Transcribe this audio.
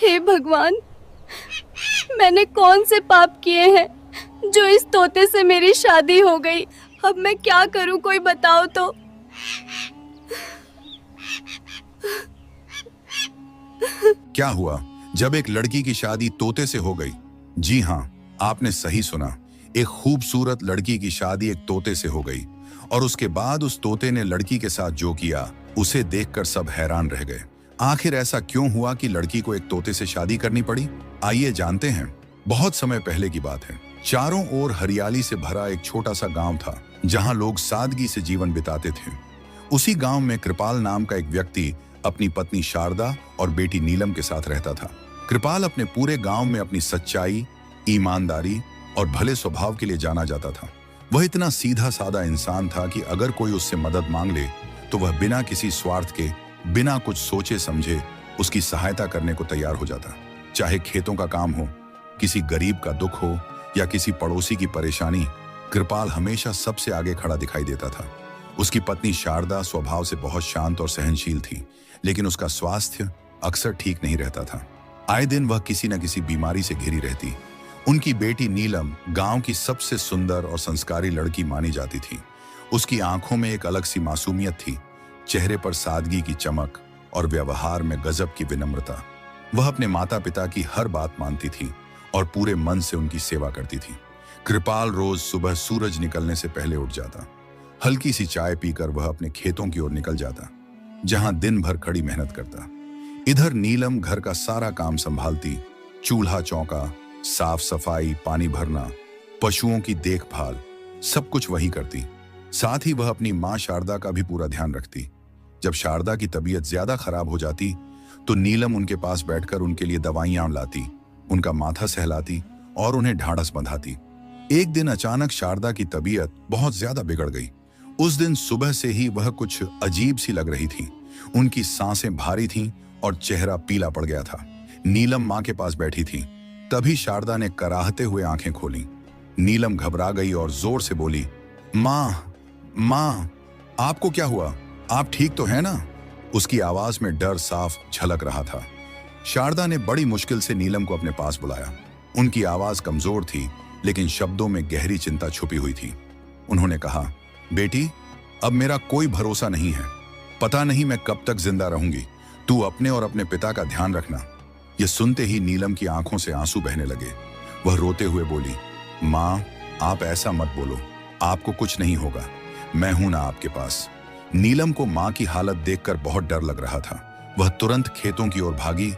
हे भगवान, मैंने कौन से पाप किए हैं जो इस तोते से मेरी शादी हो गई। अब मैं क्या करूं, कोई बताओ तो। क्या हुआ जब एक लड़की की शादी तोते से हो गई? जी हाँ, आपने सही सुना। एक खूबसूरत लड़की की शादी एक तोते से हो गई और उसके बाद उस तोते ने लड़की के साथ जो किया उसे देखकर सब हैरान रह गए। आखिर ऐसा क्यों हुआ कि लड़की को एक तोते से शादी करनी पड़ी? आइए जानते हैं। बहुत समय पहले की बात है। चारों ओर हरियाली से भरा एक छोटा सा गांव था जहां लोग सादगी से जीवन बिताते थे। उसी गांव में कृपाल नाम का एक व्यक्ति अपनी पत्नी शारदा और बेटी नीलम के साथ रहता था। कृपाल अपने पूरे गांव में अपनी सच्चाई, ईमानदारी और भले स्वभाव के लिए जाना जाता था। वह इतना सीधा साधा इंसान था कि अगर कोई उससे मदद मांग ले तो वह बिना किसी स्वार्थ के, बिना कुछ सोचे समझे उसकी सहायता करने को तैयार हो जाता। चाहे खेतों का काम हो, किसी गरीब का दुख हो या किसी पड़ोसी की परेशानी, कृपाल हमेशा सबसे आगे खड़ा दिखाई देता था। उसकी पत्नी शारदा स्वभाव से बहुत शांत और सहनशील थी, लेकिन उसका स्वास्थ्य अक्सर ठीक नहीं रहता था। आए दिन वह किसी न किसी बीमारी से घिरी रहती। उनकी बेटी नीलम गांव की सबसे सुंदर और संस्कारी लड़की मानी जाती थी। उसकी आंखों में एक अलग सी मासूमियत थी, चेहरे पर सादगी की चमक और व्यवहार में गजब की विनम्रता। वह अपने माता पिता की हर बात मानती थी और पूरे मन से उनकी सेवा करती थी। कृपाल रोज सुबह सूरज निकलने से पहले उठ जाता। हल्की सी चाय पीकर वह अपने खेतों की ओर निकल जाता, जहां दिन भर कड़ी मेहनत करता। इधर नीलम घर का सारा काम संभालती, चूल्हा चौका, साफ सफाई, पानी भरना, पशुओं की देखभाल, सब कुछ वही करती। साथ ही वह अपनी मां शारदा का भी पूरा ध्यान रखती। जब शारदा की तबीयत ज्यादा खराब हो जाती तो नीलम उनके पास बैठकर उनके लिए दवाइयां लाती, उनका माथा सहलाती और उन्हें ढांढस बंधाती। एक दिन अचानक शारदा की तबीयत बहुत ज्यादा बिगड़ गई। उस दिन सुबह से ही वह कुछ अजीब सी लग रही थी। उनकी सांसें भारी थीं और चेहरा पीला पड़ गया था। नीलम मां के पास बैठी थी। तभी शारदा ने कराहते हुए आंखें खोली। नीलम घबरा गई और जोर से बोली, मां, मां, आपको क्या हुआ? आप ठीक तो है ना? उसकी आवाज में डर साफ झलक रहा था। शारदा ने बड़ी मुश्किल से नीलम को अपने पास बुलाया। उनकी आवाज कमजोर थी, लेकिन शब्दों में गहरी चिंता छुपी हुई थी। उन्होंने कहा, बेटी, अब मेरा कोई भरोसा नहीं है। पता नहीं मैं कब तक जिंदा रहूंगी। तू अपने और अपने पिता का ध्यान रखना। यह सुनते ही नीलम की आंखों से आंसू बहने लगे। वह रोते हुए बोली, मां, आप ऐसा मत बोलो। आपको कुछ नहीं होगा। मैं हूं ना आपके पास। नीलम को मां की हालत देखकर बहुत डर लग रहा था। वह तुरंत खेतों की ओर भागी